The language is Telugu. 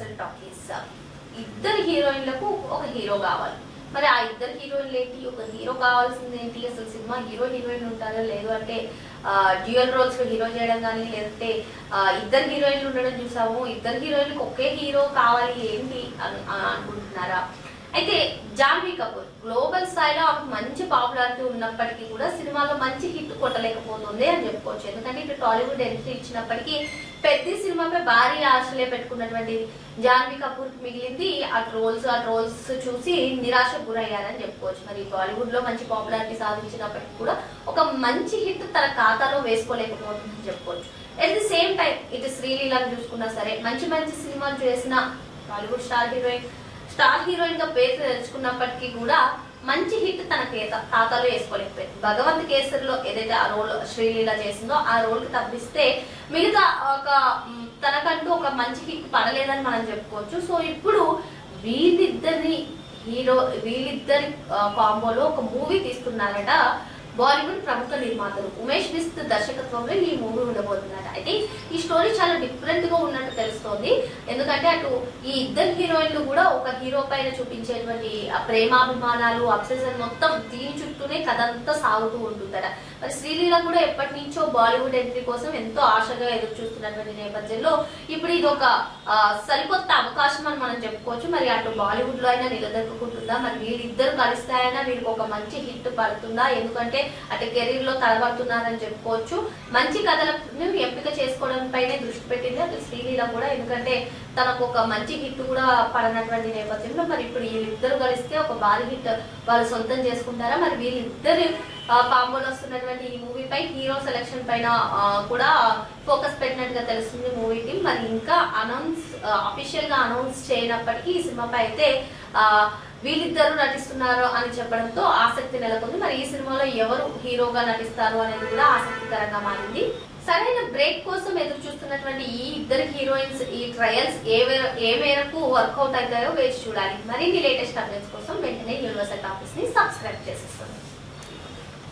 యూనివర్సల్ టాకీస్ ఇద్దరు హీరోయిన్లకు ఒక హీరో కావాలి. మరి ఆ ఇద్దరు హీరోయిన్లు ఏంటి, ఒక హీరో కావాల్సింది ఏంటి, అసలు సినిమా హీరో హీరోయిన్ ఉంటారా, లేదు అంటే డ్యూయల్ రోల్స్ లో హీరో చేయడం కానీ, లేదంటే ఇద్దరు హీరోయిన్లు ఉండడం చూసాము, ఇద్దరు హీరోయిన్లకు ఒకే హీరో కావాలి ఏంటి అనుకుంటున్నారా? అయితే జాన్వీ కపూర్ గ్లోబల్ స్థాయిలో ఆమెకు మంచి పాపులారిటీ ఉన్నప్పటికీ కూడా సినిమాలో మంచి హిట్ కొట్టలేకపోతుంది అని చెప్పుకోవచ్చు. ఎందుకంటే ఇటు టాలీవుడ్ ఎంట్రీ ఇచ్చినప్పటికీ పెద్ద సినిమాపై భారీ ఆశలే పెట్టుకున్నటువంటి జాన్వీ కపూర్ మిగిలింది ఆ ట్రోల్స్ చూసి నిరాశ గురయ్యారని చెప్పుకోవచ్చు. మరి బాలీవుడ్ లో మంచి పాపులారిటీ సాధించినప్పటికీ కూడా ఒక మంచి హిట్ తన ఖాతాలో వేసుకోలేకపోతుందని చెప్పుకోవచ్చు. ఎట్ ది సేమ్ టైం ఇటు శ్రీలీలను చూసుకున్నా సరే మంచి మంచి సినిమాలు చేసిన బాలీవుడ్ స్టార్ హీరోయిన్ గా పేరు తెచ్చుకున్నప్పటికీ కూడా మంచి హిట్ తన ఖాతాలో వేసుకోలేకపోయింది. భగవంత్ కేసరిలో ఏదైతే ఆ రోల్ శ్రీలీల చేసిందో ఆ రోల్ కి తప్పిస్తే మిగతా తనకంటూ ఒక మంచి హిట్ పడలేదని మనం చెప్పుకోవచ్చు. సో ఇప్పుడు వీళ్ళిద్దరి కాంబోలో ఒక మూవీ తీస్తున్నారట బాలీవుడ్ ప్రముఖ నిర్మాతలు. ఉమేష్ బిస్త్ దర్శకత్వంలో ఈ మూవీ ఉండబోతున్నారు. అయితే ఈ స్టోరీ చాలా డిఫరెంట్ గా ఉన్నట్టు తెలుస్తోంది. ఎందుకంటే అటు ఈ ఇద్దరు హీరోయిన్లు కూడా ఒక హీరో పైన చూపించేటువంటి ప్రేమాభిమానాలు, అబ్సెషన్ మొత్తం దీని చుట్టూనే కథ అంతా సాగుతూ ఉంటుందట. మరి శ్రీలీల కూడా ఎప్పటి నుంచో బాలీవుడ్ ఎంట్రీ కోసం ఎంతో ఆశగా ఎదురు చూస్తున్నటువంటి నేపథ్యంలో ఇప్పుడు ఇది ఒక సరికొత్త అవకాశం అని మనం చెప్పుకోవచ్చు. మరి అటు బాలీవుడ్ లో అయినా నిలదొక్కుంటుందా, మరి వీళ్ళిద్దరు కలిస్తాయైనా వీళ్ళకి ఒక మంచి హిట్ పడుతుందా? ఎందుకంటే అటు కెరీర్ లో తలబడుతున్నారని చెప్పుకోవచ్చు. మంచి కథలను ఎంపిక చేసుకోవడం పైనే దృష్టి పెట్టింది అటు శ్రీలీల కూడా. ఎందుకంటే తనకు ఒక మంచి హిట్ కూడా పడనటువంటి నేపథ్యంలో మరి ఇప్పుడు వీళ్ళిద్దరు కలిస్తే ఒక భారీ హిట్ వాళ్ళు సొంతం చేసుకుంటారా? మరి వీళ్ళిద్దరు కాంబోలో వస్తున్నటువంటి ఈ మూవీపై హీరో సెలక్షన్ పైన కూడా ఫోకస్ పెట్టినట్టుగా తెలుస్తుంది మూవీ టీం. మరి ఇంకా అఫీషియల్ గా అనౌన్స్ చేయనప్పటికీ ఈ సినిమాపై అయితే వీళ్ళిద్దరు నటిస్తున్నారు అని చెప్పడంతో ఆసక్తి నెలకొంది. మరి ఈ సినిమాలో ఎవరు హీరోగా నటిస్తారు అనేది కూడా ఆసక్తికరంగా మారింది. సరైన బ్రేక్ కోసం ఎదురు చూస్తున్నటువంటి ఈ ఇద్దరు హీరోయిన్స్ ఈ ట్రయల్స్ ఏ మేరకు వర్కౌట్ అవుతాయో వేచి చూడాలి. మరిన్ని లేటెస్ట్ అప్డేట్స్ కోసం వెంటనే యూనివర్సల్ టాకీస్ ని సబ్స్క్రైబ్ చేసేసుకోండి.